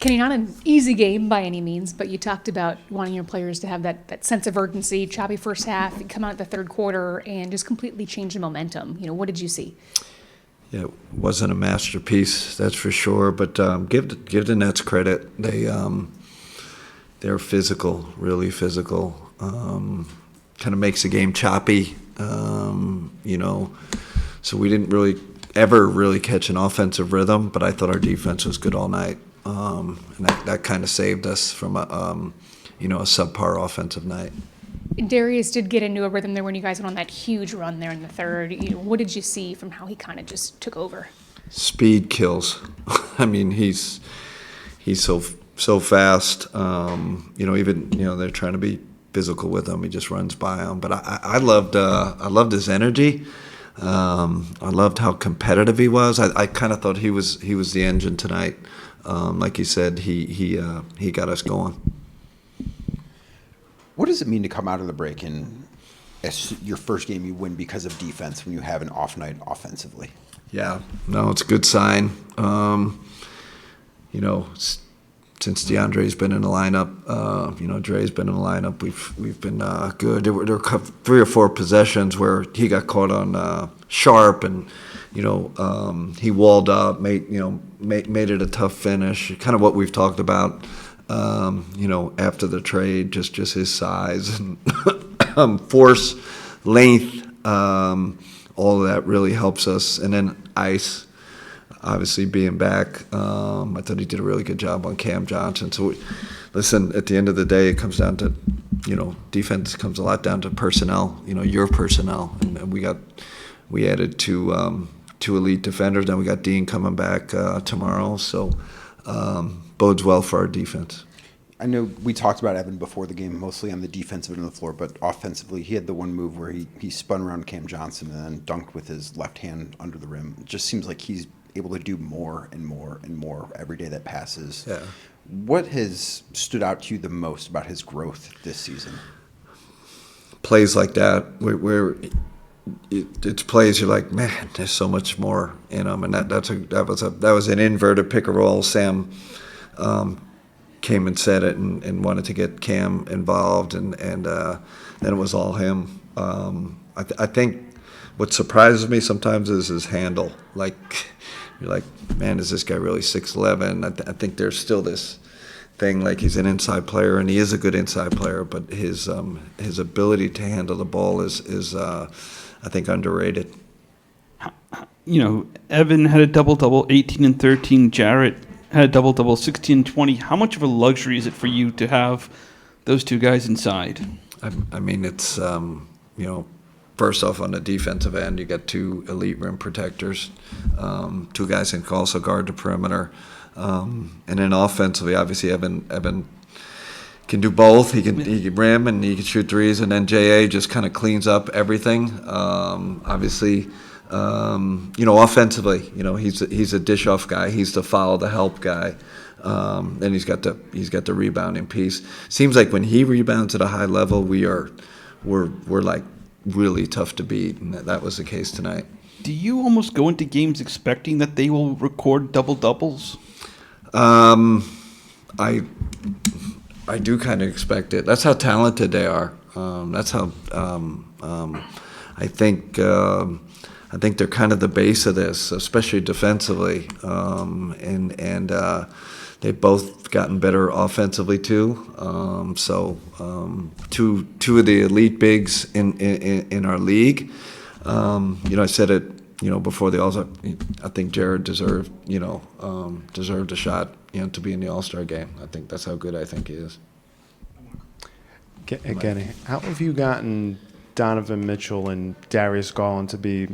Kenny, not an easy game by any means, but you talked about wanting your players to have that sense of urgency, choppy first half, and come out the third quarter and just completely change the momentum. What did you see? Yeah, it wasn't a masterpiece, that's for sure. But give the Nets credit. They're physical, really physical. Kind of makes the game choppy, So we didn't really catch an offensive rhythm. But I thought our defense was good all night, and that kind of saved us from a subpar offensive night. Darius did get into a rhythm there when you guys went on that huge run there in the third. What did you see from how he kind of just took over? Speed kills. I mean, he's so fast. Even they're trying to be physical with him. He just runs by him. But I loved his energy. I loved how competitive he was. I kind of thought he was the engine tonight. Like you said, he got us going. What does it mean to come out of the break and as your first game you win because of defense when you have an off night offensively? Yeah, no, it's a good sign. Since DeAndre's been in the lineup, Dre's been in the lineup. We've been good. There were 3 or 4 possessions where he got caught on Sharp, and he walled up, made it a tough finish. Kind of what we've talked about. After the trade, just his size and force, length, all of that really helps us. And then Ice, obviously being back, I thought he did a really good job on Cam Johnson. So, listen, at the end of the day, it comes down to, defense comes a lot down to personnel. Your personnel, and we added two elite defenders. Then we got Dean coming back tomorrow. So. Bodes well for our defense. I know we talked about Evan before the game, mostly on the defensive end of the floor, but offensively, he had the one move where he spun around Cam Johnson and then dunked with his left hand under the rim. It just seems like he's able to do more and more and more every day that passes. Yeah. What has stood out to you the most about his growth this season? Plays like that, where it's plays you're like, man, there's so much more in him, and that was an inverted pick and roll. Sam came and said it and wanted to get Cam involved, and then it was all him. I think what surprises me sometimes is his handle. Like, you're like, man, is this guy really 6'11"? I think there's still this thing like he's an inside player, and he is a good inside player, but his ability to handle the ball is I think underrated. Evan had a double-double, 18 and 13. Jarrett had a double-double, 16 and 20. How much of a luxury is it for you to have those two guys inside? I mean, it's, first off on the defensive end, you got 2 elite rim protectors, 2 guys who can also guard the perimeter. And then offensively, obviously, Evan can do both. He can rim and he can shoot threes, and then JA just kind of cleans up everything. Obviously, offensively, he's a dish off guy. He's the follow the help guy. And he's got the rebounding piece. Seems like when he rebounds at a high level, we're like really tough to beat, and that was the case tonight. Do you almost go into games expecting that they will record double doubles? I do kind of expect it. That's how talented they are. That's how I think they're kind of the base of this, especially defensively. And they've both gotten better offensively too. Two of the elite bigs in our league. I said it before the All-Star. I think Jared deserved a shot to be in the All-Star game. I think that's how good I think he is. Again, how have you gotten Donovan Mitchell and Darius Garland to be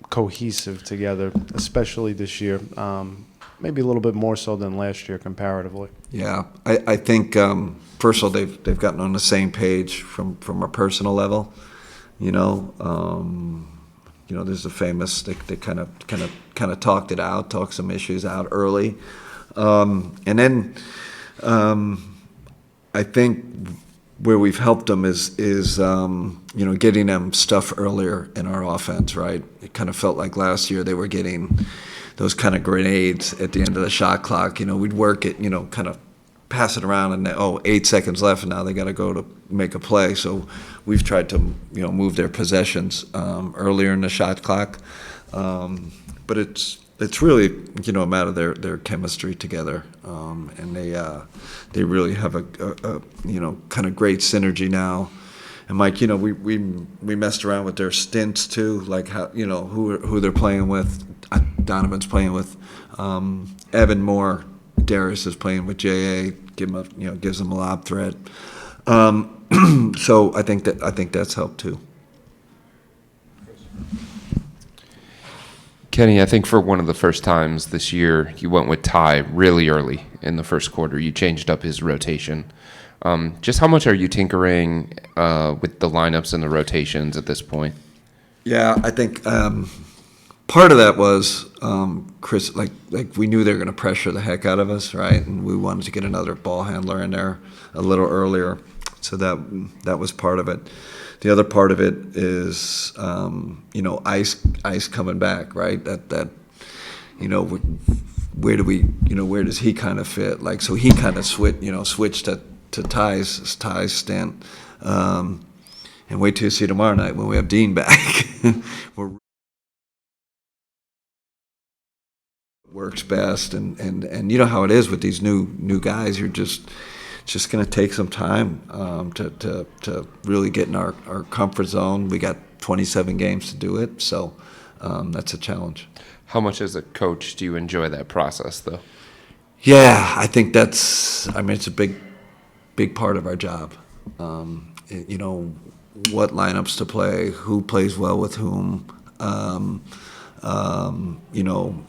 cohesive together, especially this year? Maybe a little bit more so than last year comparatively. Yeah, I think first of all they've gotten on the same page from a personal level. There's the famous they kind of talked it out, talked some issues out early. And then I think where we've helped them is getting them stuff earlier in our offense, right? It kind of felt like last year they were getting those kind of grenades at the end of the shot clock. We'd work it, kind of pass it around, and 8 seconds left, and now they got to go to make a play. So we've tried to move their possessions earlier in the shot clock, but it's really a matter of their chemistry together, and they really have a kind of great synergy now. And Mike, we messed around with their stints too, like how who they're playing with. Donovan's playing with Evan Moore. Darius is playing with JA. Gives them a lob threat. So I think that's helped too. Kenny, I think for one of the first times this year, you went with Ty really early in the first quarter. You changed up his rotation. Just how much are you tinkering with the lineups and the rotations at this point? Yeah, I think part of that was Chris. Like we knew they were going to pressure the heck out of us, right? And we wanted to get another ball handler in there a little earlier, so that was part of it. The other part of it is Ice coming back, right? That where do we where does he kind of fit? Like, so he kind of switched to Ty's stint. And wait till you see tomorrow night when we have Dean back. Works best, and you know how it is with these new guys. It's just going to take some time to really get in our comfort zone. We got 27 games to do it, so that's a challenge. How much as a coach do you enjoy that process, though? Yeah, I think it's a big part of our job. What lineups to play, who plays well with whom,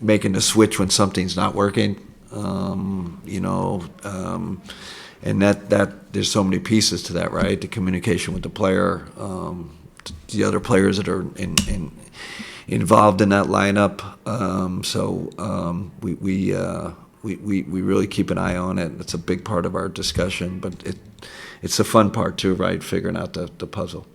making the switch when something's not working, and that there's so many pieces to that, right? The communication with the player, the other players that are involved in that lineup. We really keep an eye on it. It's a big part of our discussion, but it's a fun part too, right? Figuring out the puzzle.